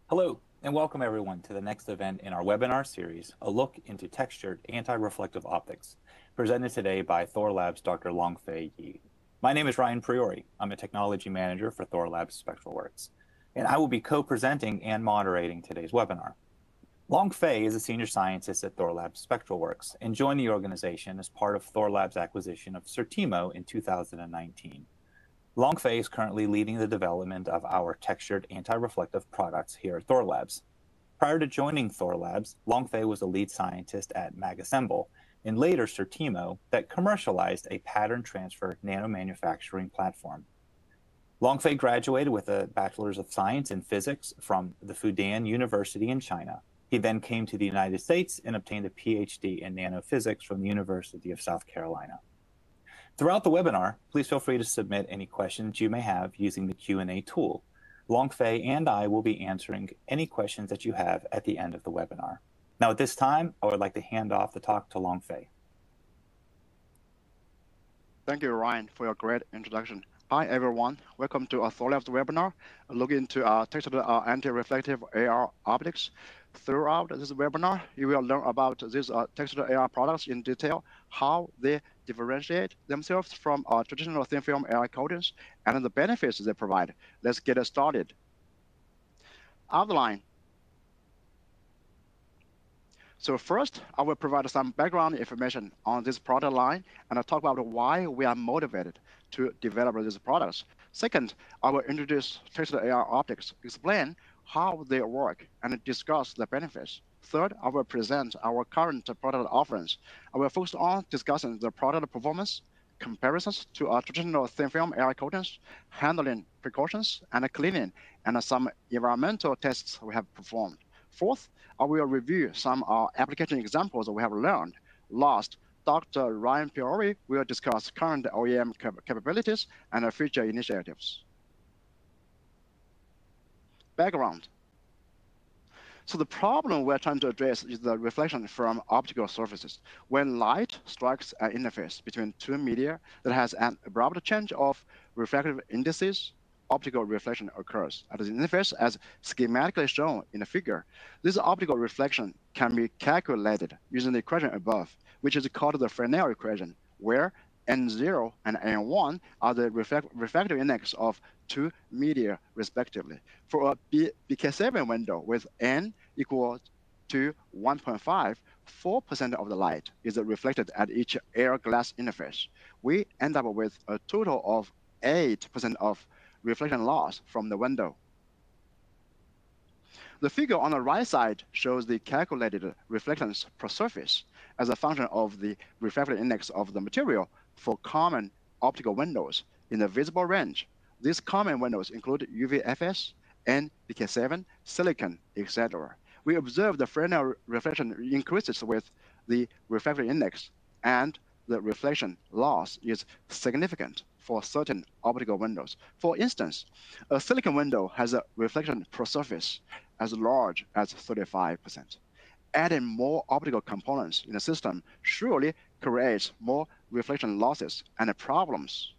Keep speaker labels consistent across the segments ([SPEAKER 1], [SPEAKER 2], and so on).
[SPEAKER 1] Hello, and welcome everyone to the next event in our webinar series, A Look into Textured Anti-Reflective Optics, presented today by Thorlabs' Dr. Longfei Yi. My name is Ryan Priore. I'm a technology manager for Thorlabs Spectral Works, and I will be co-presenting and moderating today's webinar. Longfei is a senior scientist at Thorlabs Spectral Works and joined the organization as part of Thorlabs' acquisition of Certimo in 2019. Longfei is currently leading the development of our textured anti-reflective products here at Thorlabs. Prior to joining Thorlabs, Longfei was a lead scientist at MagAssemble and later Certimo that commercialized a pattern transfer nanomanufacturing platform. Longfei graduated with a Bachelor's of Science in Physics from the Fudan University in China. He then came to the United States and obtained a PhD in nanophysics from the University of South Carolina. Throughout the webinar, please feel free to submit any questions you may have using the Q&A tool. Longfei and I will be answering any questions that you have at the end of the webinar. Now at this time, I would like to hand off the talk to Longfei.
[SPEAKER 2] Thank you, Ryan, for your great introduction. Hi, everyone. Welcome to our Thorlabs webinar, looking into textured anti-reflective AR optics. Throughout this webinar, you will learn about these textured AR products in detail, how they differentiate themselves from traditional thin film AR coatings, and the benefits they provide. Let's get started. Outline. So first, I will provide some background information on this product line, and I'll talk about why we are motivated to develop these products. Second, I will introduce textured AR optics, explain how they work, and discuss the benefits. Third, I will present our current product offerings. I will focus on discussing the product performance, comparisons to traditional thin film AR coatings, handling precautions and cleaning, and some environmental tests we have performed. Fourth, I will review some application examples we have learned. Last, Dr. Ryan Priore will discuss current OEM capabilities and future initiatives. Background. So the problem we're trying to address is the reflection from optical surfaces. When light strikes an interface between two media that has an abrupt change of refractive indices, optical reflection occurs at the interface as schematically shown in the figure. This optical reflection can be calculated using the equation above, which is called the Fresnel equation, where N0 and N1 are the refractive index of two media respectively. For a BK7 window with N equal to 1.5, 4% of the light is reflected at each air glass interface. We end up with a total of 8% of reflection loss from the window. The figure on the right side shows the calculated reflectance per surface as a function of the refractive index of the material for common optical windows in the visible range. These common windows include UV-FS, NBK7, silicon, etc. We observe the Fresnel reflection increases with the refractive index, and the reflection loss is significant for certain optical windows. For instance, a silicon window has a reflection per surface as large as 35%. Adding more optical components in the system surely creates more reflection losses and problems.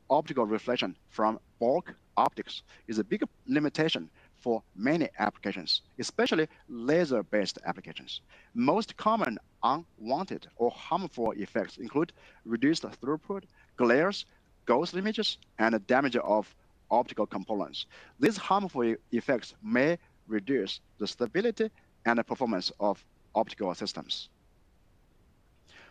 [SPEAKER 2] Optical reflection from bulk optics is a big limitation for many applications, especially laser-based applications. Most common unwanted or harmful effects include reduced throughput, glares, ghost images, and damage of optical components. These harmful effects may reduce the stability and the performance of optical systems.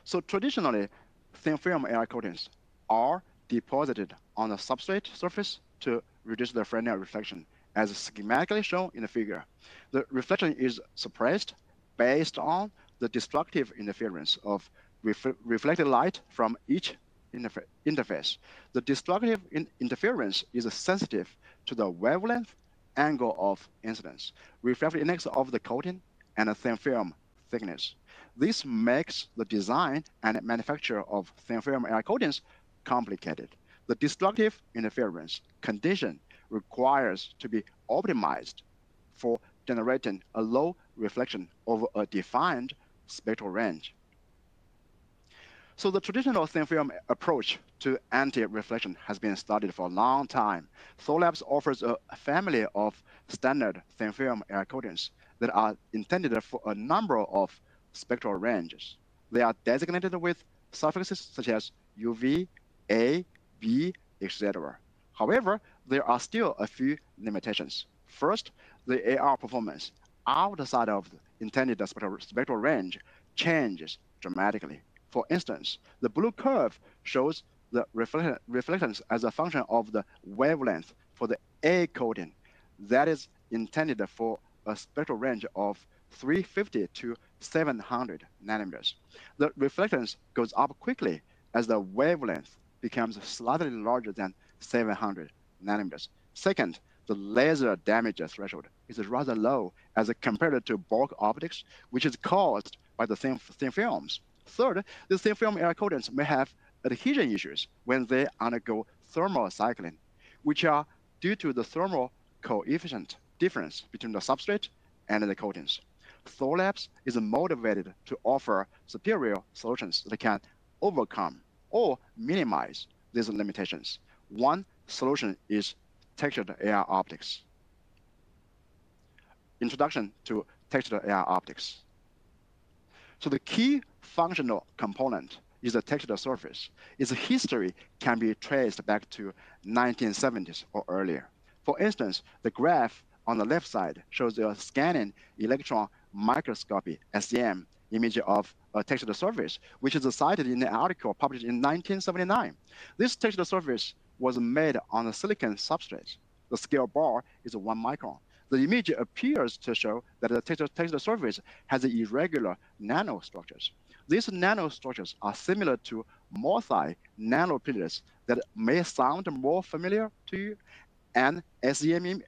[SPEAKER 2] So traditionally, thin film AR coatings are deposited on the substrate surface to reduce the Fresnel reflection, as schematically shown in the figure. The reflection is suppressed based on the destructive interference of reflected light from each interface. The destructive interference is sensitive to the wavelength, angle of incidence, refractive index of the coating, and the thin film thickness. This makes the design and manufacture of thin film AR coatings complicated. The destructive interference condition requires to be optimized for generating a low reflection over a defined spectral range. So the traditional thin film approach to anti-reflection has been studied for a long time. Thorlabs offers a family of standard thin film AR coatings that are intended for a number of spectral ranges. They are designated with suffixes such as UV, A, B, etc. However, there are still a few limitations. First, the AR performance outside of the intended spectral range changes dramatically. For instance, the blue curve shows the reflectance as a function of the wavelength for the A coating that is intended for a spectral range of 350 to 700 nanometers. The reflectance goes up quickly as the wavelength becomes slightly larger than 700 nanometers. Second, the laser damage threshold is rather low as compared to bulk optics, which is caused by the thin films. Third, the thin film AR coatings may have adhesion issues when they undergo thermal cycling, which are due to the thermal coefficient difference between the substrate and the coatings. Thorlabs is motivated to offer superior solutions that can overcome or minimize these limitations. One solution is textured AR optics. Introduction to textured AR optics. So the key functional component is the textured surface. Its history can be traced back to 1970s or earlier. For instance, the graph on the left side shows a scanning electron microscopy, SEM, image of a textured surface, which is cited in an article published in 1979. This textured surface was made on a silicon substrate. The scale bar is 1 micron. The image appears to show that the textured surface has irregular nanostructures. These nanostructures are similar to multi-nanopillars that may sound more familiar to you. An SEM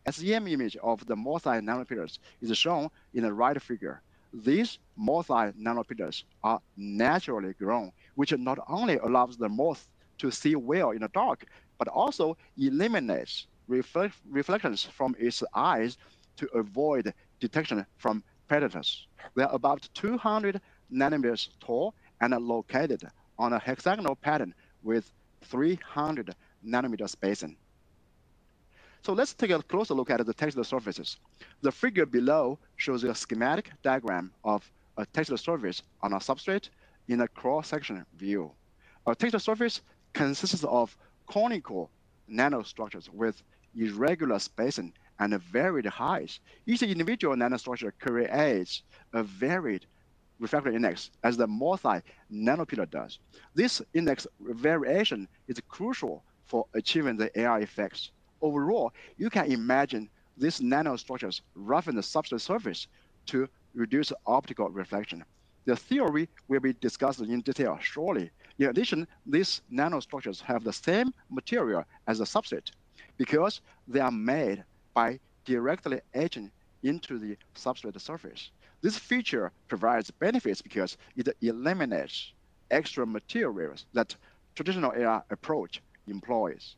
[SPEAKER 2] image of the multi-nanopillars is shown in the right figure. These multi-nanopillars are naturally grown, which not only allows the moth to see well in the dark, but also eliminates reflections from its eyes to avoid detection from predators. They are about 200 nanometers tall and are located on a hexagonal pattern with 300 nanometer spacing. So let's take a closer look at the textured surfaces. The figure below shows a schematic diagram of a textured surface on a substrate in a cross-section view. A textured surface consists of conical nanostructures with irregular spacing and varied heights. Each individual nanostructure creates a varied refractive index as the multi-nanopillar does. This index variation is crucial for achieving the AR effects. Overall, you can imagine these nanostructures roughen the substrate surface to reduce optical reflection. The theory will be discussed in detail shortly. In addition, these nanostructures have the same material as the substrate because they are made by directly etching into the substrate surface. This feature provides benefits because it eliminates extra materials that traditional AR approach employs.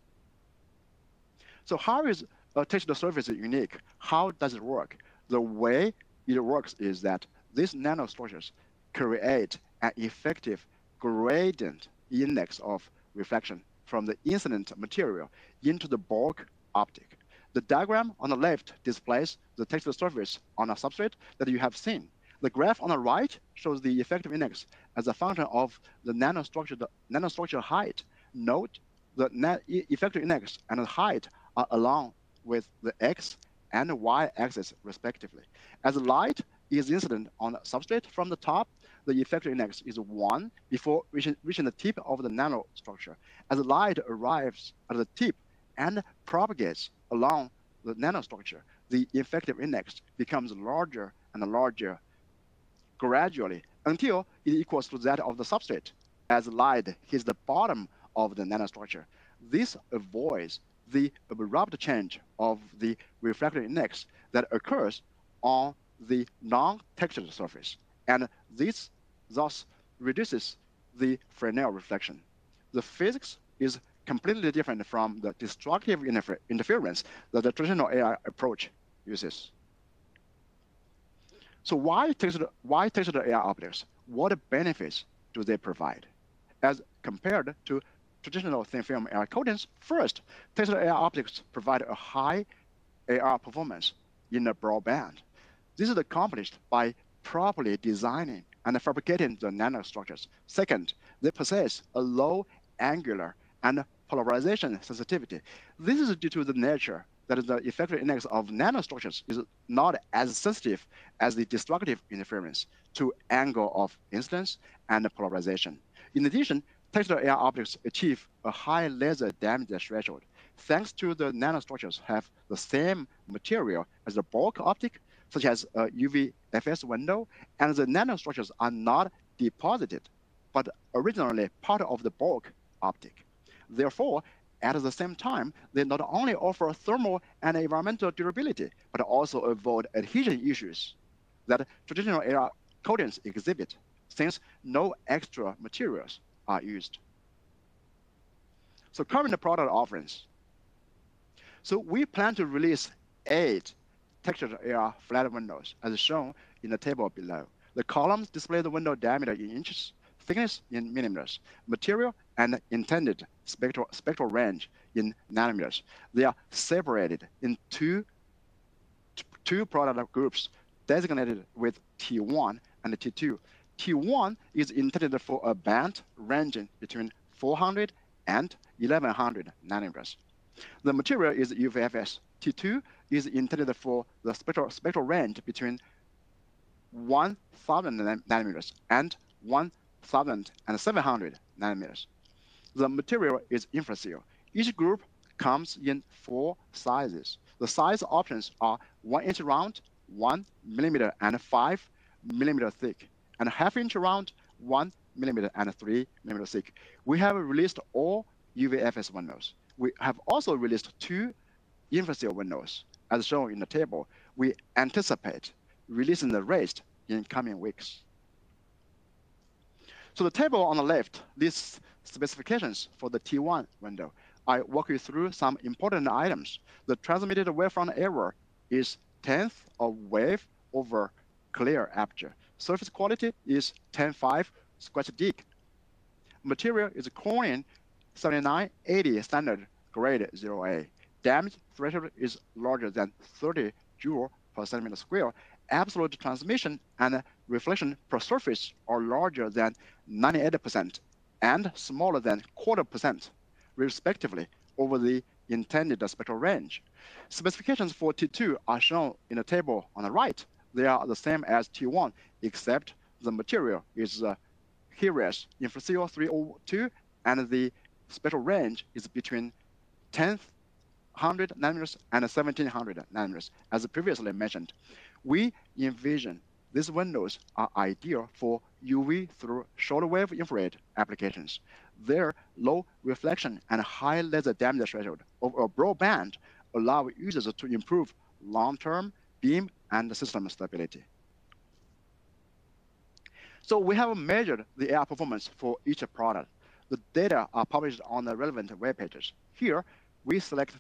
[SPEAKER 2] So how is a textured surface unique? How does it work? The way it works is that these nanostructures create an effective gradient index of reflection from the incident material into the bulk optic. The diagram on the left displays the textured surface on a substrate that you have seen. The graph on the right shows the effective index as a function of the nanostructure height. Note the effective index and the height are along with the x and y axis respectively. As light is incident on the substrate from the top, the effective index is 1 before reaching the tip of the nanostructure. As light arrives at the tip and propagates along the nanostructure, the effective index becomes larger and larger gradually until it equals to that of the substrate as light hits the bottom of the nanostructure. This avoids the abrupt change of the refractive index that occurs on the non-textured surface, and this thus reduces the Fresnel reflection. The physics is completely different from the destructive interference that the traditional AR approach uses. So why textured AR optics? What benefits do they provide? as compared to traditional thin film AR coatings. First, textured AR optics provide a high AR performance in a broad band. This is accomplished by properly designing and fabricating the nanostructures. Second, they possess a low angular and polarization sensitivity. This is due to the nature that the effective index of nanostructures is not as sensitive as the destructive interference to angle of incidence and polarization. In addition, textured AR optics achieve a high laser damage threshold. Thanks to the nanostructures have the same material as the bulk optic, such as a UV-FS window, and the nanostructures are not deposited, but originally part of the bulk optic. Therefore, at the same time, they not only offer thermal and environmental durability, but also avoid adhesion issues that traditional AR coatings exhibit, since no extra materials are used. So current product offerings. So we plan to release 8 textured AR flat windows, as shown in the table below. The columns display the window diameter in inches, thickness in millimeters, material and intended spectral range in nanometers. They are separated in two product groups designated with T1 and T2. T1 is intended for a band ranging between 400 and 1100 nanometers. The material is UV-FS. T2 is intended for the spectral range between 1000 nanometers and 1700 nanometers. The material is infraseal. Each group comes in 4 sizes. The size options are 1 inch round, 1 millimeter and 5 millimeter thick, and ½ inch round, 1 millimeter and 3 millimeter thick. We have released all UV-FS windows. We have also released 2 infraseal windows, as shown in the table. We anticipate releasing the rest in coming weeks. So the table on the left lists specifications for the T1 window. I walk you through some important items. The transmitted wavefront error is 1/10 of wave over clear aperture. Surface quality is 10.5 scratch dig. Material is Corning 7980 standard grade 0A. Damage threshold is larger than 30 joule per centimeter square. Absolute transmission and reflection per surface are larger than 98% and smaller than 0.25%, respectively, over the intended spectral range. Specifications for T2 are shown in the table on the right. They are the same as T1, except the material is Helios infraseal 302, and the spectral range is between 1000 nanometers and 1700 nanometers, as previously mentioned. We envision these windows are ideal for UV through shortwave infrared applications. Their low reflection and high laser damage threshold over a broad band allow users to improve long-term beam and system stability. So we have measured the AR performance for each product. The data are published on the relevant web pages. Here, we select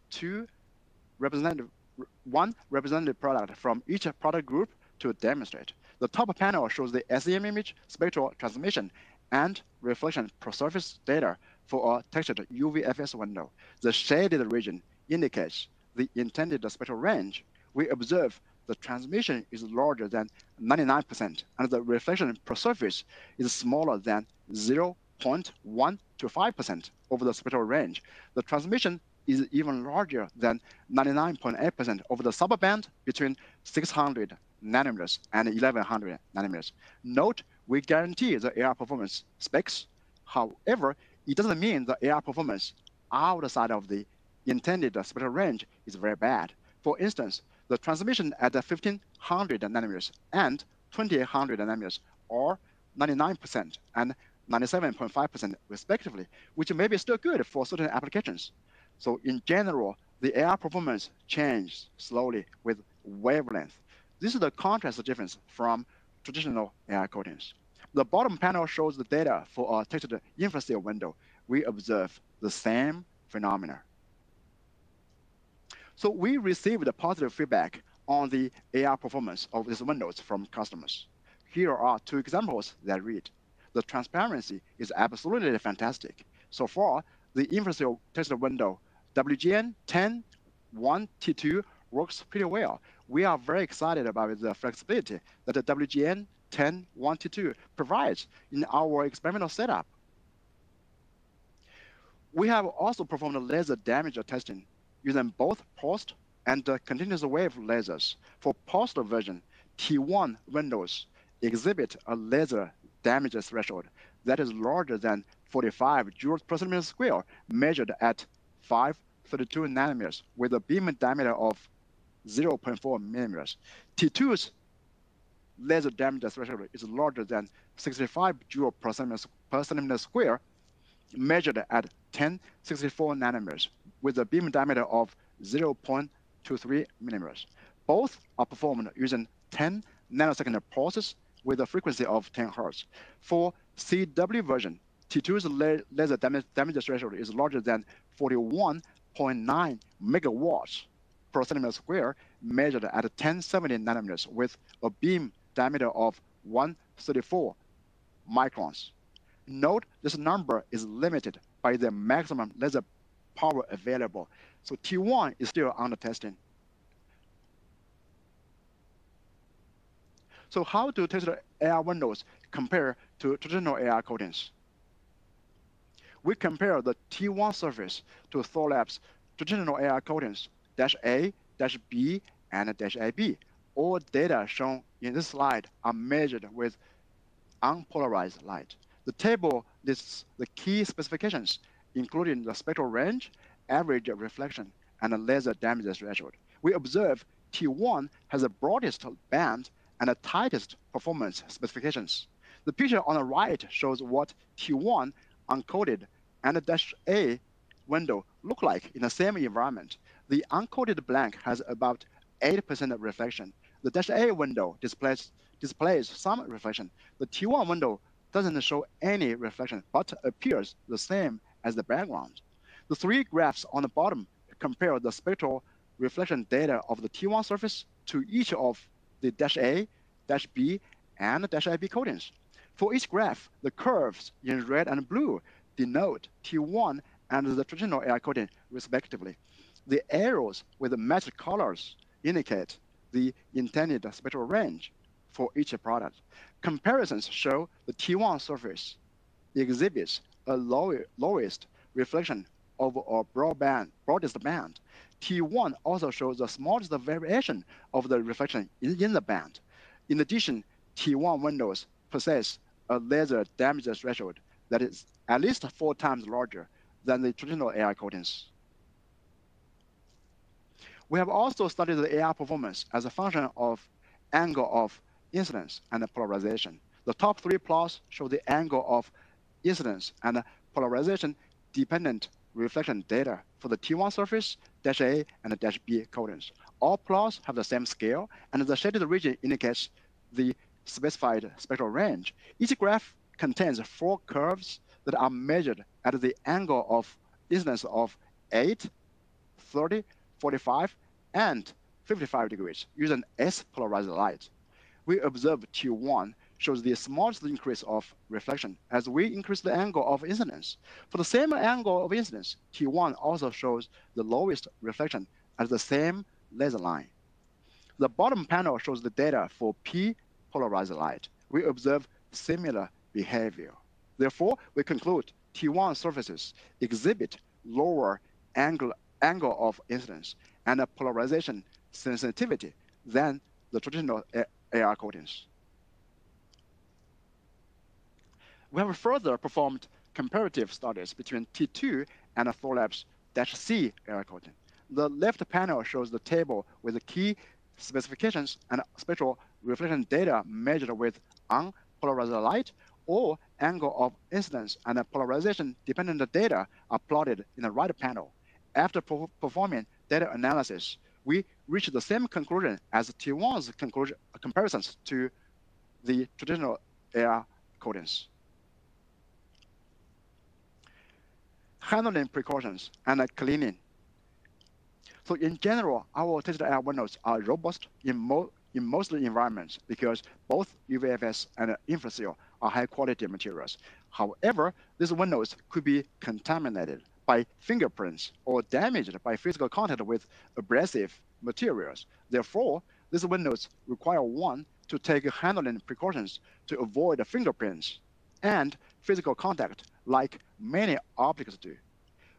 [SPEAKER 2] one representative product from each product group to demonstrate. The top panel shows the SEM image, spectral transmission, and reflection per surface data for a textured UV-FS window. The shaded region indicates the intended spectral range. We observe the transmission is larger than 99%, and the reflection per surface is smaller than 0.1 to 5% over the spectral range. The transmission is even larger than 99.8% over the subband between 600 nanometers and 1100 nanometers. Note, we guarantee the AR performance specs. However, it doesn't mean the AR performance outside of the intended spectral range is very bad. For instance, the transmission at 1500 nanometers and 2800 nanometers are 99% and 97.5% respectively, which may be still good for certain applications. So in general, the AR performance changes slowly with wavelength. This is the contrast difference from traditional AR coatings. The bottom panel shows the data for a textured infraseal window. We observe the same phenomena. So we received positive feedback on the AR performance of these windows from customers. Here are 2 examples that read. the transparency is absolutely fantastic. So far, the infrastructure tested window WGN10-1T2 works pretty well. We are very excited about the flexibility that the WGN10-1T2 provides in our experimental setup. We have also performed laser damage testing using both pulsed and continuous wave lasers. For pulsed version, T1 windows exhibit a laser damage threshold that is larger than 45 joules per centimeter square, measured at 532 nanometers with a beam diameter of 0.4 millimeters. T2's laser damage threshold is larger than 65 joules per centimeter square, measured at 1064 nanometers with a beam diameter of 0.23 millimeters. Both are performed using 10 nanosecond pulses with a frequency of 10 Hz. For CW version, T2's laser damage threshold is larger than 41.9 megawatts per centimeter square, measured at 1070 nanometers with a beam diameter of 134 microns. Note this number is limited by the maximum laser power available, so T1 is still under testing. So how do tested AR windows compare to traditional AR coatings? We compare the T1 surface to Thorlabs traditional AR coatings -A, -B, and -AB. All data shown in this slide are measured with unpolarized light. The table lists the key specifications, including the spectral range, average reflection, and the laser damage threshold. We observe T1 has the broadest band and the tightest performance specifications. The picture on the right shows what T1 uncoated and the -A window look like in the same environment. The uncoated blank has about 8% of reflection. The -A window displays some reflection. The T1 window doesn't show any reflection, but appears the same as the background. The three graphs on the bottom compare the spectral reflection data of the T1 surface to each of the -A, -B, and -AB coatings. For each graph, the curves in red and blue denote T1 and the traditional AR coating respectively. The arrows with the matched colors indicate the intended spectral range for each product. Comparisons show the T1 surface exhibits a lowest reflection over a broadest band. T1 also shows the smallest variation of the reflection in the band. In addition, T1 windows possess a laser damage threshold that is at least 4 times larger than the traditional AR coatings. We have also studied the AR performance as a function of angle of incidence and polarization. The top 3 plots show the angle of incidence and polarization dependent reflection data for the T1 surface, -A, and -B coatings. All plots have the same scale, and the shaded region indicates the specified spectral range. Each graph contains 4 curves that are measured at the angle of incidence of 8, 30, 45, and 55 degrees using S-polarized light. We observe T1 shows the smallest increase of reflection as we increase the angle of incidence. For the same angle of incidence, T1 also shows the lowest reflection at the same laser line. The bottom panel shows the data for P-polarized light. We observe similar behavior. Therefore, we conclude T1 surfaces exhibit lower angle of incidence and a polarization sensitivity than the traditional AR coatings. We have further performed comparative studies between T2 and Thorlabs -C AR coating. The left panel shows the table with the key specifications and spectral reflection data measured with unpolarized light, or angle of incidence and polarization dependent data are plotted in the right panel. After performing data analysis, we reached the same conclusion as T1's comparisons to the traditional AR coatings. Handling precautions and cleaning. So in general, our tested AR windows are robust in in most environments because both UVFS and infrasil are high-quality materials. However, these windows could be contaminated by fingerprints or damaged by physical contact with abrasive materials. Therefore, these windows require one to take handling precautions to avoid fingerprints and physical contact like many optics do.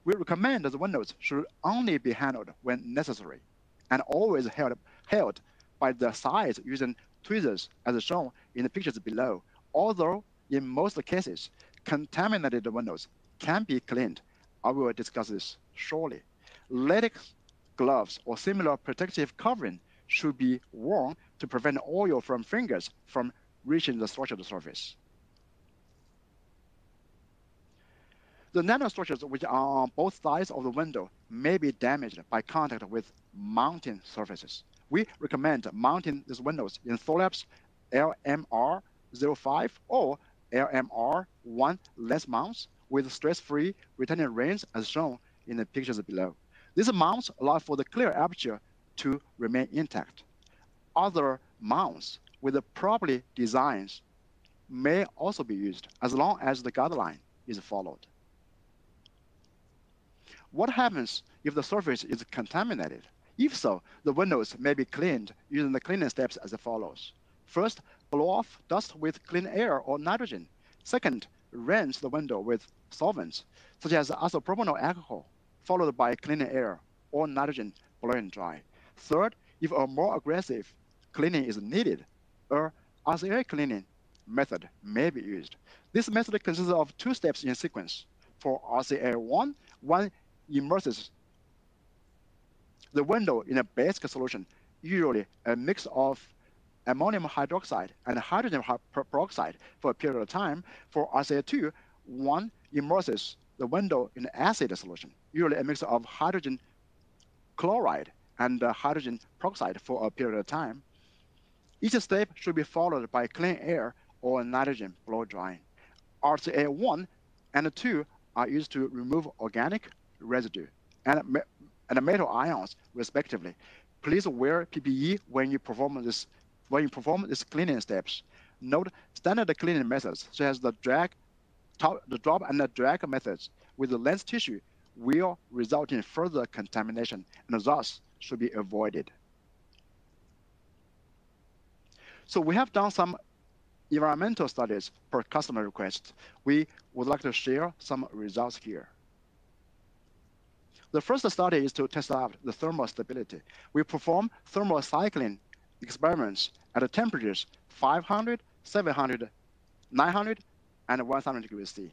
[SPEAKER 2] We recommend that the windows should only be handled when necessary and always held by the sides using tweezers as shown in the pictures below. Although in most cases, contaminated windows can be cleaned. I will discuss this shortly. Latex gloves or similar protective covering should be worn to prevent oil from fingers from reaching the structured surface. The nanostructures which are on both sides of the window may be damaged by contact with mounting surfaces. We recommend mounting these windows in Thorlabs LMR05 or LMR1 less mounts with stress-free retaining rings as shown in the pictures below. These mounts allow for the clear aperture to remain intact. Other mounts with the properly designs may also be used as long as the guideline is followed. What happens if the surface is contaminated? If so, the windows may be cleaned using the cleaning steps as follows. First, blow off dust with clean air or nitrogen. Second, rinse the window with solvents, such as isopropyl alcohol, followed by clean air or nitrogen blowing dry. Third, if a more aggressive cleaning is needed, a RCA cleaning method may be used. This method consists of two steps in sequence. For RCA1, one immerses the window in a basic solution, usually a mix of ammonium hydroxide and hydrogen peroxide for a period of time. For RCA2, one immerses the window in an acid solution, usually a mix of hydrogen chloride and hydrogen peroxide for a period of time. Each step should be followed by clean air or nitrogen blow drying. RCA1 and 2 are used to remove organic residue and metal ions, respectively. Please wear PPE when you perform these cleaning steps. Note standard cleaning methods, such as the drop and the drag methods with the lens tissue will result in further contamination and thus should be avoided. So we have done some environmental studies per customer request. We would like to share some results here. The first study is to test out the thermal stability. We perform thermal cycling experiments at temperatures 500, 700, 900, and 1000 degrees C.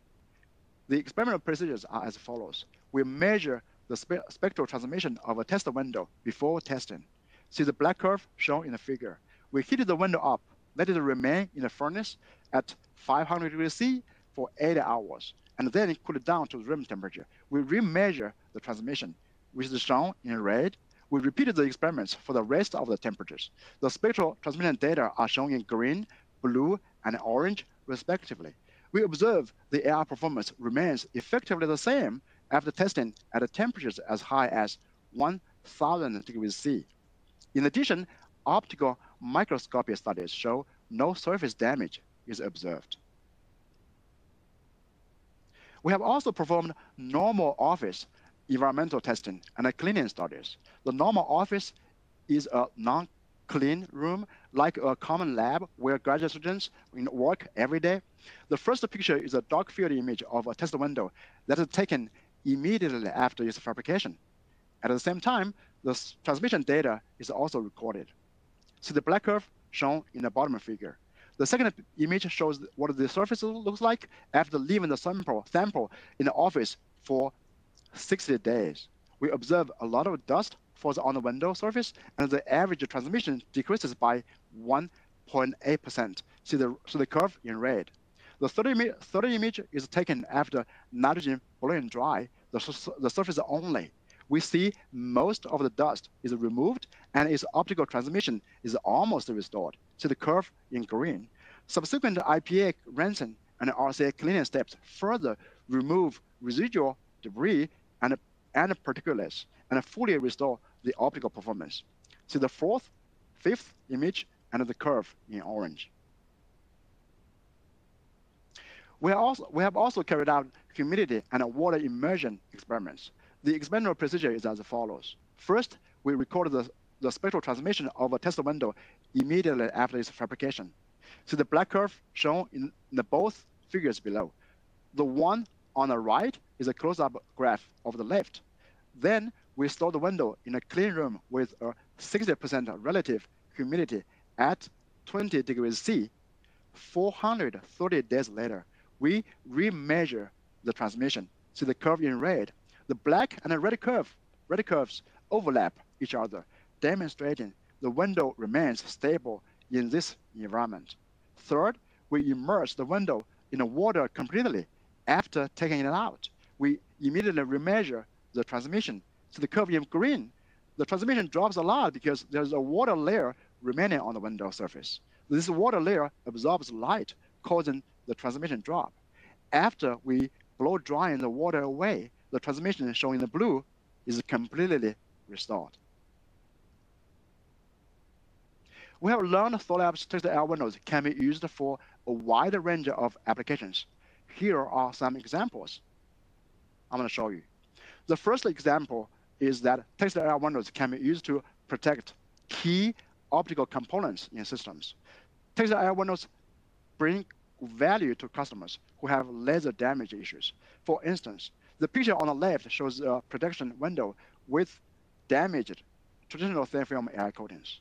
[SPEAKER 2] The experimental procedures are as follows. We measure the spectral transmission of a test window before testing. See the black curve shown in the figure. We heat the window up, let it remain in the furnace at 500 degrees C for 8 hours, and then cool it down to room temperature. We remeasure the transmission, which is shown in red. We repeated the experiments for the rest of the temperatures. The spectral transmission data are shown in green, blue, and orange, respectively. We observe the AR performance remains effectively the same after testing at temperatures as high as 1000 degrees C. In addition, optical microscopy studies show no surface damage is observed. We have also performed normal office environmental testing and cleaning studies. The normal office is a non-clean room, like a common lab where graduate students work every day. The first picture is a dark field image of a test window that is taken immediately after its fabrication. At the same time, the transmission data is also recorded. See the black curve shown in the bottom figure. The second image shows what the surface looks like after leaving the sample in the office for 60 days. We observe a lot of dust falls on the window surface, and the average transmission decreases by 1.8%. See the curve in red. The third image is taken after nitrogen blowing dry, the surface only. We see most of the dust is removed and its optical transmission is almost restored. See the curve in green. Subsequent IPA rinsing and RCA cleaning steps further remove residual debris and particulates and fully restore the optical performance. See the fifth image and the curve in orange. We have also carried out humidity and water immersion experiments. The experimental procedure is as follows. First, we record the spectral transmission of a test window immediately after its fabrication. See the black curve shown in the both figures below. The one on the right is a close-up graph of the left. Then we store the window in a clean room with a 60% relative humidity at 20 degrees C. 430 days later, we remeasure the transmission. See the curve in red. The black and the red curves overlap each other, demonstrating the window remains stable in this environment. Third, we immerse the window in the water completely. After taking it out, we immediately remeasure the transmission. See the curve in green. The transmission drops a lot because there's a water layer remaining on the window surface. This water layer absorbs light, causing the transmission drop. After we blow drying the water away, the transmission shown in the blue is completely restored. We have learned Thorlabs textile air windows can be used for a wide range of applications. Here are some examples I'm going to show you. The first example is that textile air windows can be used to protect key optical components in systems. Textile air windows bring value to customers who have laser damage issues. For instance, the picture on the left shows a protection window with damaged traditional thin film air coatings.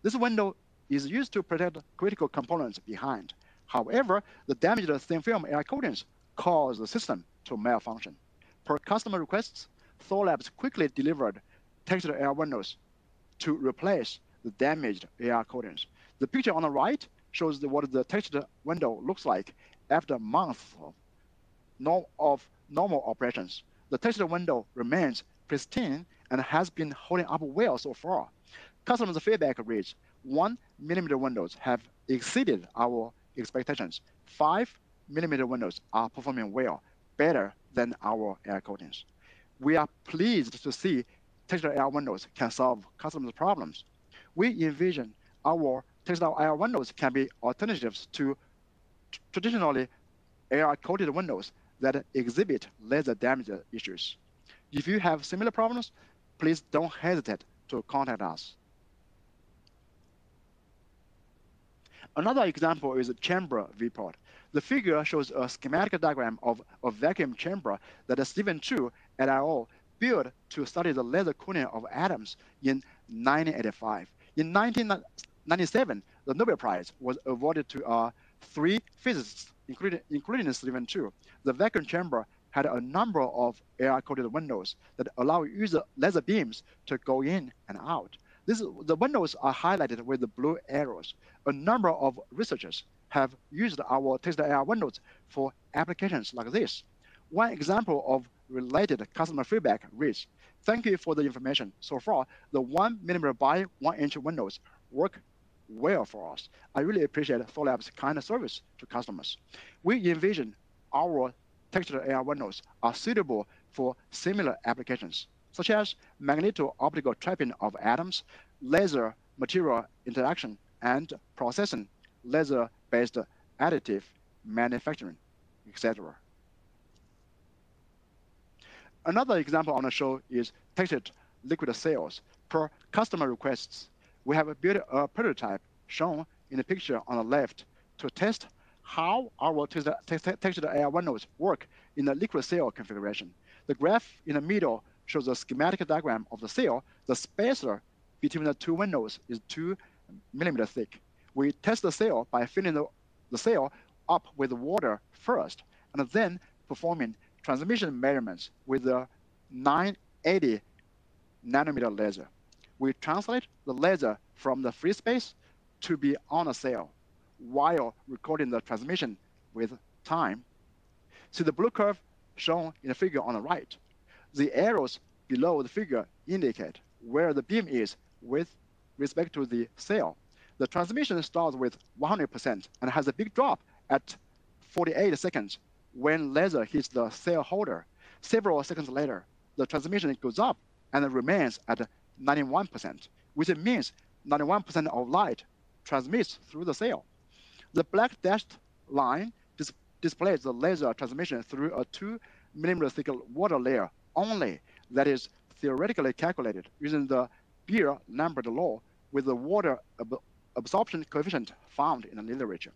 [SPEAKER 2] This window is used to protect critical components behind. However, the damaged thin film air coatings cause the system to malfunction. Per customer requests, Thorlabs quickly delivered textured air windows to replace the damaged air coatings. The picture on the right shows what the textured window looks like after months of normal operations. The textured window remains pristine and has been holding up well so far. Customers' feedback reads, 1 mm windows have exceeded our expectations. 5 mm windows are performing well, better than our air coatings. We are pleased to see textured air windows can solve customers' problems. We envision our textile air windows can be alternatives to traditionally air-coated windows that exhibit laser damage issues. If you have similar problems, please don't hesitate to contact us. Another example is a chamber viewport. The figure shows a schematic diagram of a vacuum chamber that Stephen Chu et al. Built to study the laser cooling of atoms in 1985. In 1997, the Nobel Prize was awarded to 3 physicists, including Stephen Chu. The vacuum chamber had a number of air-coated windows that allow user laser beams to go in and out. The windows are highlighted with the blue arrows. A number of researchers have used our textile air windows for applications like this. One example of related customer feedback reads, "Thank you for the information. So far, the 1 mm by 1 inch windows work well for us. I really appreciate Thorlabs' kind service to customers. We envision our textured air windows are suitable for similar applications, such as magneto-optical trapping of atoms, laser material interaction, and processing, laser-based additive manufacturing, etc." Another example on the show is textured liquid cells. Per customer requests, we have built a prototype shown in the picture on the left to test how our textured air windows work in the liquid cell configuration. The graph in the middle shows a schematic diagram of the cell. The spacer between the 2 windows is 2 mm thick. We test the cell by filling the cell up with water first, and then performing transmission measurements with the 980 nanometer laser. We translate the laser from the free space to be on the cell while recording the transmission with time. See the blue curve shown in the figure on the right. The arrows below the figure indicate where the beam is with respect to the cell. The transmission starts with 100% and has a big drop at 48 seconds when laser hits the cell holder. Several seconds later, the transmission goes up and remains at 91%, which means 91% of light transmits through the cell. The black dashed line displays the laser transmission through a 2 millimeter thick water layer only that is theoretically calculated using the Beer-Lambert law with the water absorption coefficient found in the literature.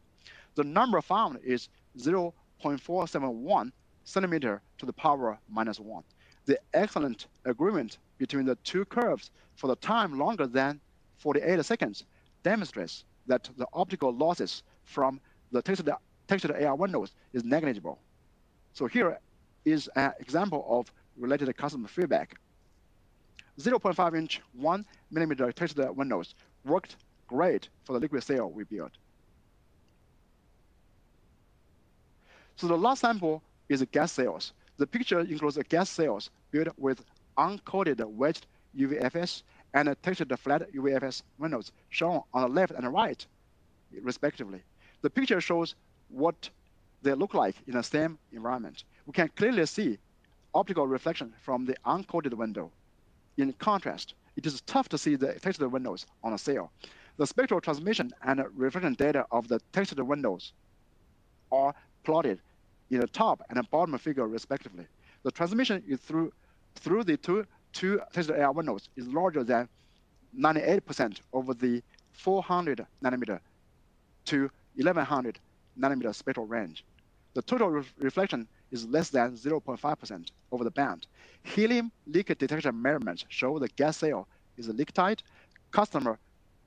[SPEAKER 2] The number found is 0.471 centimeter to the power minus 1. The excellent agreement between the two curves for the time longer than 48 seconds demonstrates that the optical losses from the textured AR windows is negligible. So here is an example of related customer feedback. 0.5-inch 1 millimeter textured windows worked great for the liquid cell we built. So the last sample is gas cells. The picture includes gas cells built with uncoated wedged UVFS and textured flat UVFS windows shown on the left and the right, respectively. The picture shows what they look like in the same environment. We can clearly see optical reflection from the uncoated window. In contrast, it is tough to see the textured windows on a cell. The spectral transmission and reflection data of the textured windows are plotted in the top and bottom figure, respectively. The transmission is through the two textured AR windows is larger than 98% over the 400 nanometer to 1100 nanometer spectral range. The total reflection is less than 0.5% over the band. Helium leak detection measurements show the gas cell is leak tight. Customer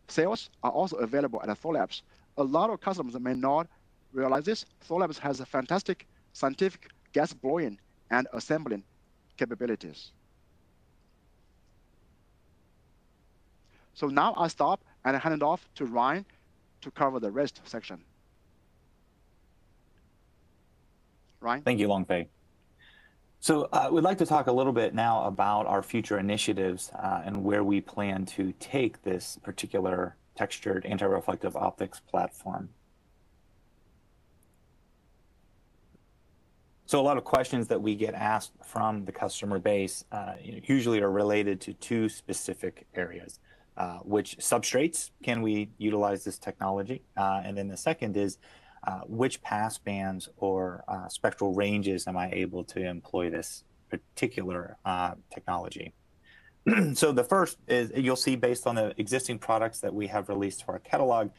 [SPEAKER 2] cells are also available at Thorlabs. A lot of customers may not realize this. Thorlabs has a fantastic scientific gas blowing and assembling capabilities. So now I stop and hand it off to Ryan to cover the rest section. Ryan?
[SPEAKER 1] Thank you, Longfei. So we'd like to talk a little bit now about our future initiatives and where we plan to take this particular textured anti-reflective optics platform. So a lot of questions that we get asked from the customer base usually are related to two specific areas. Which substrates can we utilize this technology? And then the second is which pass bands or spectral ranges am I able to employ this particular technology? So the first is, you'll see based on the existing products that we have released to our catalog,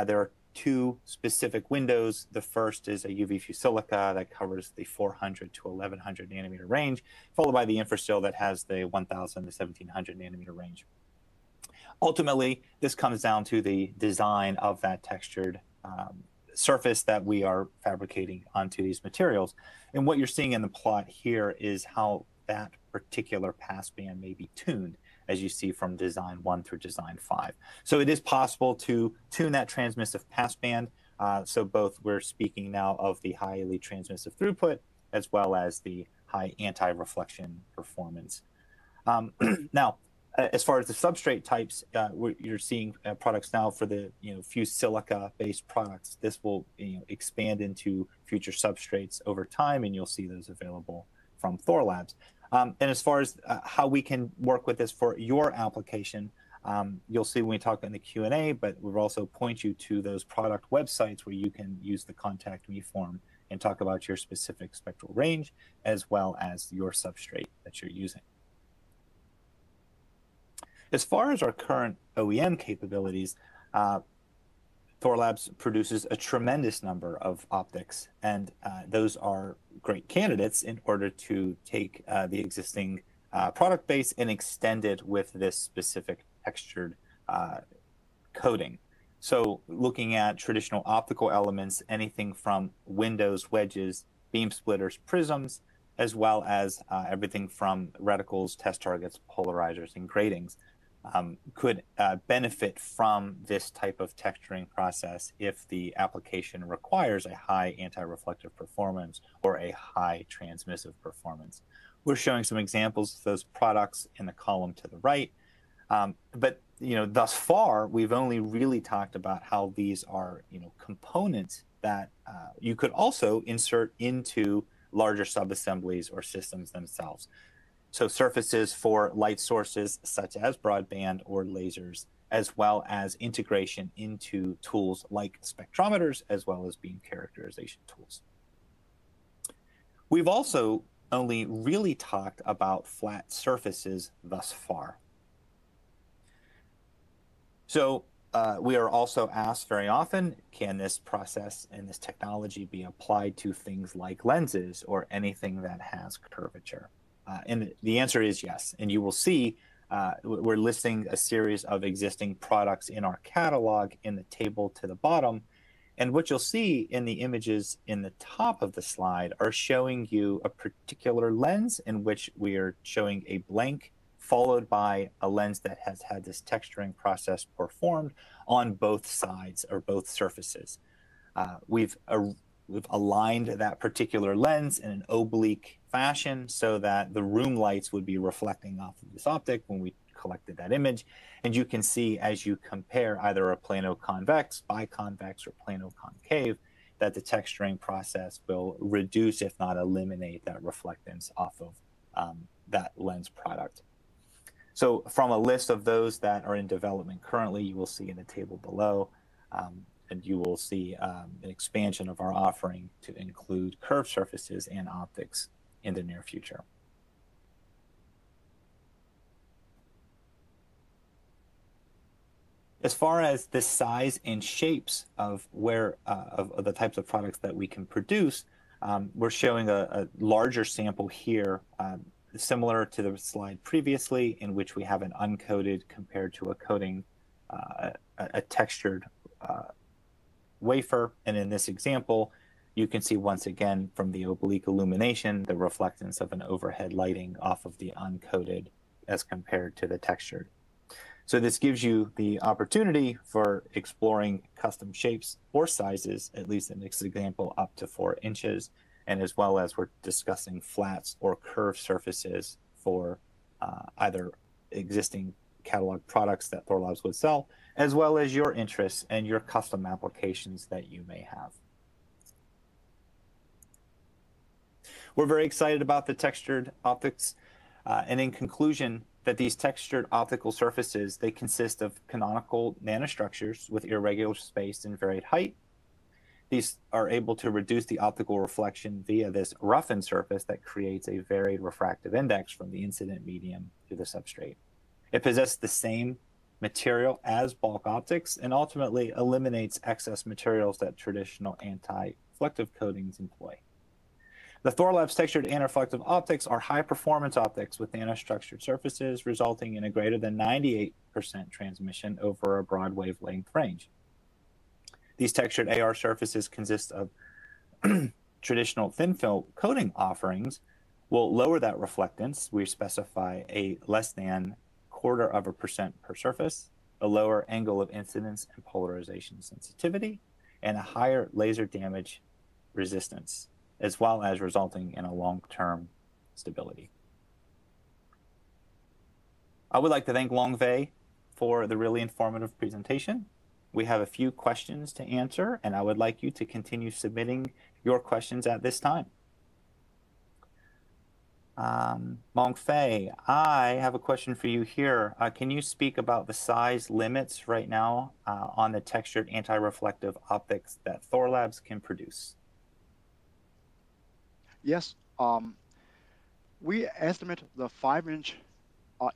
[SPEAKER 1] there are two specific windows. The first is a UV Fusilica that covers the 400 to 1100 nanometer range, followed by the Infrastill that has the 1000 to 1700 nanometer range. Ultimately, this comes down to the design of that textured surface that we are fabricating onto these materials. And what you're seeing in the plot here is how that particular passband may be tuned, as you see from design 1 through design 5. So it is possible to tune that transmissive passband. So both we're speaking now of the highly transmissive throughput as well as the high anti-reflection performance. Now, as far as the substrate types, you're seeing products now for the fused silica-based products. This will expand into future substrates over time, and you'll see those available from Thorlabs. And as far as how we can work with this for your application, you'll see when we talk in the Q&A, but we'll also point you to those product websites where you can use the Contact Me form and talk about your specific spectral range as well as your substrate that you're using. As far as our current OEM capabilities, Thorlabs produces a tremendous number of optics, and those are great candidates in order to take the existing product base and extend it with this specific textured coating. So looking at traditional optical elements, anything from windows, wedges, beam splitters, prisms, as well as everything from reticles, test targets, polarizers, and gratings, could benefit from this type of texturing process if the application requires a high anti-reflective performance or a high transmissive performance. We're showing some examples of those products in the column to the right. But thus far, we've only really talked about how these are components that you could also insert into larger subassemblies or systems themselves. So surfaces for light sources such as broadband or lasers, as well as integration into tools like spectrometers, as well as beam characterization tools. We've also only really talked about flat surfaces thus far. So we are also asked very often, can this process and this technology be applied to things like lenses or anything that has curvature? And the answer is yes. And you will see we're listing a series of existing products in our catalog in the table to the bottom. And what you'll see in the images in the top of the slide are showing you a particular lens in which we are showing a blank followed by a lens that has had this texturing process performed on both sides or both surfaces. We've aligned that particular lens in an oblique fashion so that the room lights would be reflecting off of this optic when we collected that image. And you can see as you compare either a plano-convex, biconvex, or plano-concave, that the texturing process will reduce, if not eliminate, that reflectance off of that lens product. So from a list of those that are in development currently, you will see in the table below, and you will see an expansion of our offering to include curved surfaces and optics in the near future. As far as the size and shapes of of the types of products that we can produce, we're showing a larger sample here, similar to the slide previously, in which we have an uncoated compared to a coating, a textured wafer. And in this example, you can see once again from the oblique illumination, the reflectance of an overhead lighting off of the uncoated as compared to the textured. So this gives you the opportunity for exploring custom shapes or sizes, at least in this example, up to 4 inches, and as well as we're discussing flats or curved surfaces for either existing catalog products that Thorlabs would sell, as well as your interests and your custom applications that you may have. We're very excited about the textured optics, and in conclusion, that these textured optical surfaces, they consist of canonical nanostructures with irregular space and varied height. These are able to reduce the optical reflection via this roughened surface that creates a varied refractive index from the incident medium to the substrate. It possesses the same material as bulk optics and ultimately eliminates excess materials that traditional anti-reflective coatings employ. The Thorlabs textured antireflective optics are high-performance optics with nanostructured surfaces, resulting in a greater than 98% transmission over a broad wavelength range. These textured AR surfaces consist of traditional thin film coating offerings will lower that reflectance. We specify a less than 0.25% per surface, a lower angle of incidence and polarization sensitivity, and a higher laser damage resistance, as well as resulting in a long-term stability. I would like to thank Longfei for the really informative presentation. We have a few questions to answer, and I would like you to continue submitting your questions at this time. Longfei, I have a question for you here. Can you speak about the size limits right now on the textured anti-reflective optics that Thorlabs can produce?
[SPEAKER 2] Yes, we estimate the 5-inch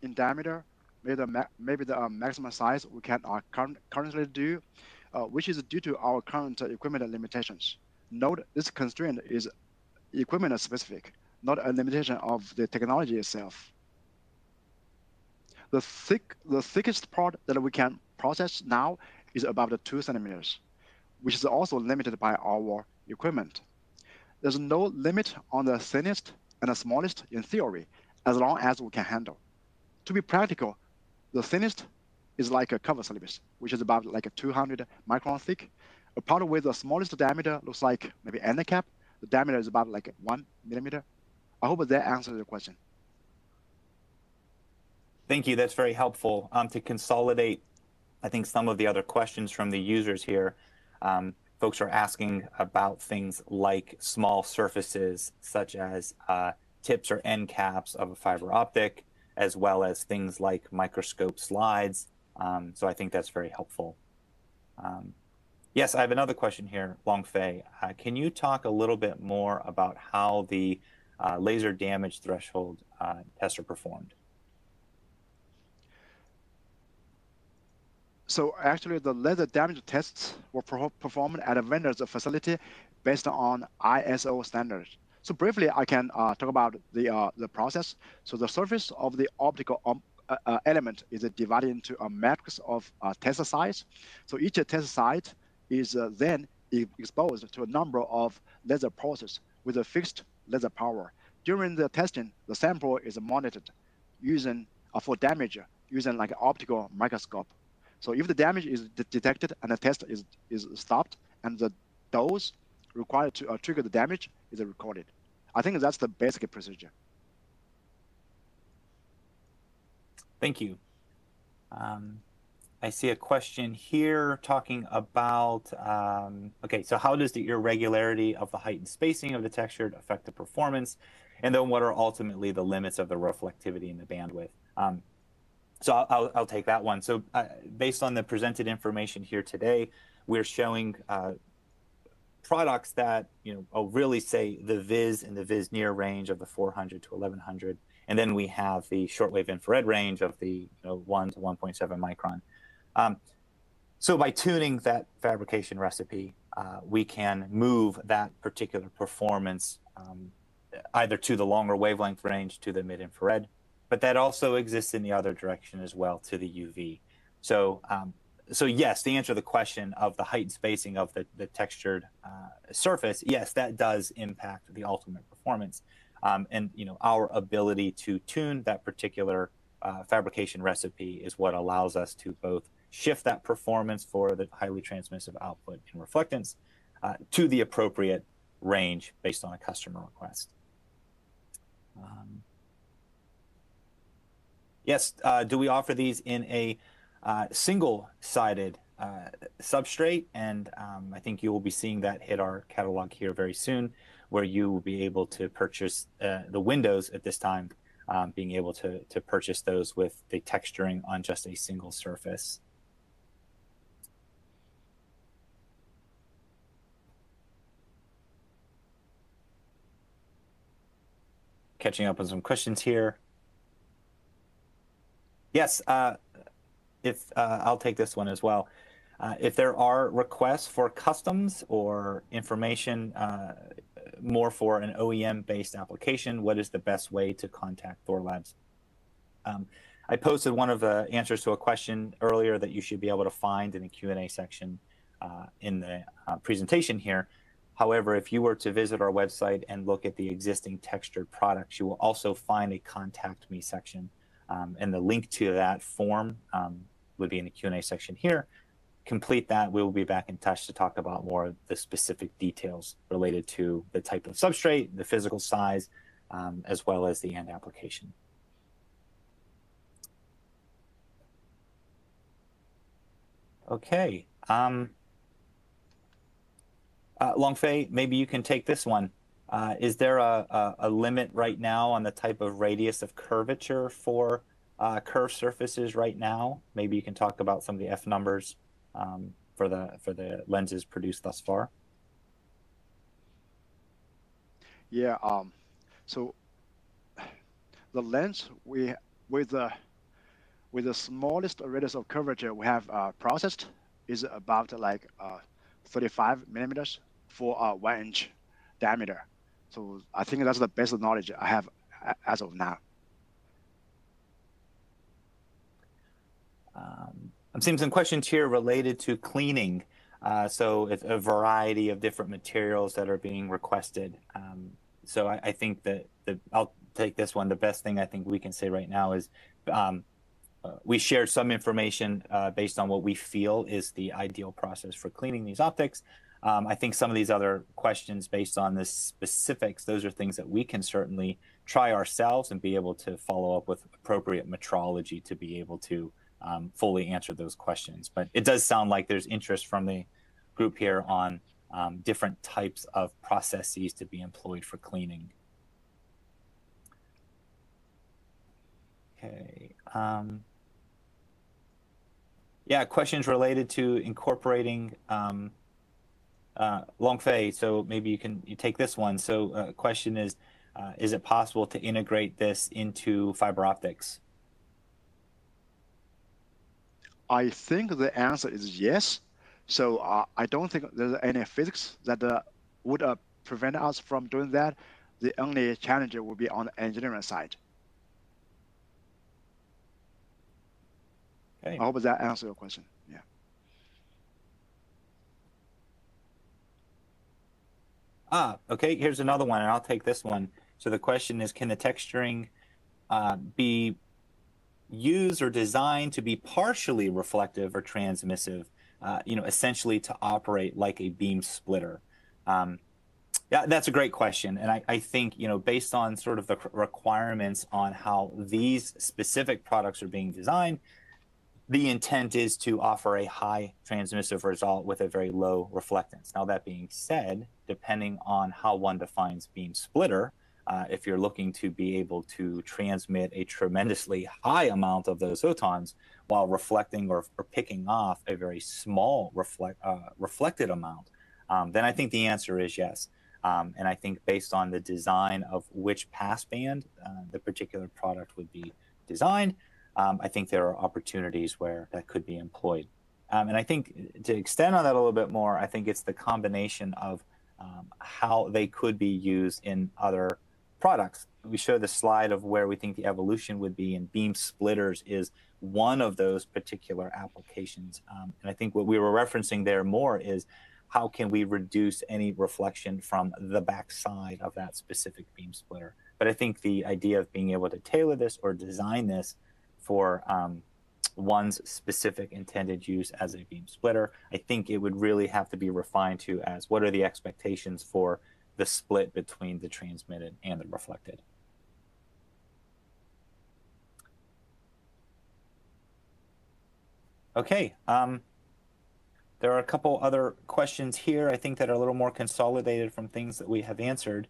[SPEAKER 2] in diameter, maybe the maximum size we can currently do, which is due to our current equipment limitations. Note this constraint is equipment specific, not a limitation of the technology itself. The thickest part that we can process now is about 2 centimeters, which is also limited by our equipment. There's no limit on the thinnest and the smallest in theory, as long as we can handle. To be practical, the thinnest is like a cover slips, which is about like a 200 micron thick. A part with the smallest diameter looks like maybe end cap. The diameter is about like 1 millimeter. I hope that answers your question.
[SPEAKER 1] Thank you. That's very helpful. To consolidate, I think, some of the other questions from the users here, folks are asking about things like small surfaces, such as tips or end caps of a fiber optic, as well as things like microscope slides So I think that's very helpful. Yes, I have another question here, Longfei. Can you talk a little bit more about how the laser damage threshold tests are performed?
[SPEAKER 2] So actually, the laser damage tests were performed at a vendor's facility based on ISO standards. So briefly, I can talk about the process. So the surface of the optical element is divided into a matrix of test sites. So each test site is then exposed to a number of laser pulses with a fixed laser power. During the testing, the sample is monitored using for damage using like an optical microscope. So if the damage is detected and the test is stopped and the dose required to trigger the damage is recorded. I think that's the basic procedure.
[SPEAKER 1] Thank you. I see a question here talking about, okay, so how does the irregularity of the height and spacing of the texture affect the performance? And then what are ultimately the limits of the reflectivity and the bandwidth? So I'll take that one. So based on the presented information here today, we're showing products that, really say the Viz and the Viz near range of the 400 to 1100. And then we have the shortwave infrared range of the 1 to 1.7 micron. So by tuning that fabrication recipe, we can move that particular performance either to the longer wavelength range to the mid-infrared, but that also exists in the other direction as well to the UV. So, so yes, to answer the question of the height and spacing of the textured surface, yes, that does impact the ultimate performance. And our ability to tune that particular fabrication recipe is what allows us to both shift that performance for the highly transmissive output and reflectance to the appropriate range based on a customer request. Yes, do we offer these in a single-sided substrate? And I think you will be seeing that hit our catalog here very soon, where you will be able to purchase the windows at this time, being able to purchase those with the texturing on just a single surface. Catching up on some questions here. Yes, I'll take this one as well. If there are requests for customs or information more for an OEM-based application, what is the best way to contact Thorlabs? I posted one of the answers to a question earlier that you should be able to find in the Q&A section in the presentation here. However, if you were to visit our website and look at the existing textured products, you will also find a Contact Me section. And the link to that form would be in the Q&A section here. Complete that. We will be back in touch to talk about more of the specific details related to the type of substrate, the physical size, as well as the end application. Okay. Longfei, maybe you can take this one. Is there a limit right now on the type of radius of curvature for curved surfaces right now? Maybe you can talk about some of the F numbers for the lenses produced thus far.
[SPEAKER 2] Yeah. So the lens with the smallest radius of curvature we have processed is about like 35 millimeters for a 1-inch diameter. So I think that's the best knowledge I have as of now.
[SPEAKER 1] I'm seeing some questions here related to cleaning. So it's a variety of different materials that are being requested. So I think that I'll take this one. The best thing I think we can say right now is we shared some information based on what we feel is the ideal process for cleaning these optics. I think some of these other questions based on the specifics, those are things that we can certainly try ourselves and be able to follow up with appropriate metrology to be able to fully answer those questions. But it does sound like there's interest from the group here on different types of processes to be employed for cleaning. Okay. Yeah, questions related to incorporating Longfei. So maybe you take this one. So question is it possible to integrate this into fiber optics?
[SPEAKER 2] I think the answer is yes. So I don't think there's any physics that would prevent us from doing that. The only challenge would be on the engineering side.
[SPEAKER 1] Okay.
[SPEAKER 2] I hope that answers your question. Yeah.
[SPEAKER 1] Okay, here's another one, and I'll take this one. So the question is, can the texturing be used or designed to be partially reflective or transmissive, essentially to operate like a beam splitter? Yeah, that's a great question. And I think, based on sort of the requirements on how these specific products are being designed, the intent is to offer a high transmissive result with a very low reflectance. Now, that being said, depending on how one defines beam splitter, if you're looking to be able to transmit a tremendously high amount of those photons while reflecting or picking off a very small reflected amount, then I think the answer is yes. And I think based on the design of which passband the particular product would be designed, I think there are opportunities where that could be employed. And I think to extend on that a little bit more, I think it's the combination of how they could be used in other products. We show the slide of where we think the evolution would be, and beam splitters is one of those particular applications. And I think what we were referencing there more is how can we reduce any reflection from the backside of that specific beam splitter. But I think the idea of being able to tailor this or design this for one's specific intended use as a beam splitter, I think it would really have to be refined to as what are the expectations for the split between the transmitted and the reflected. Okay, there are a couple other questions here, I think, that are a little more consolidated from things that we have answered.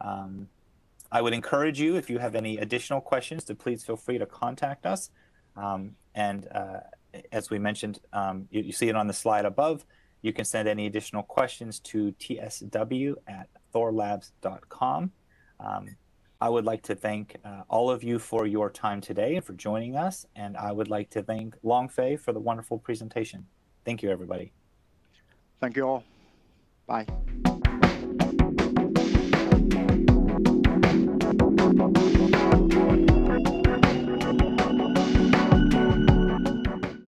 [SPEAKER 1] I would encourage you, if you have any additional questions, to please feel free to contact us. As we mentioned, you see it on the slide above. You can send any additional questions to tsw@thorlabs.com. I would like to thank all of you for your time today and for joining us. And I would like to thank Longfei for the wonderful presentation. Thank you, everybody.
[SPEAKER 2] Thank you all. Bye.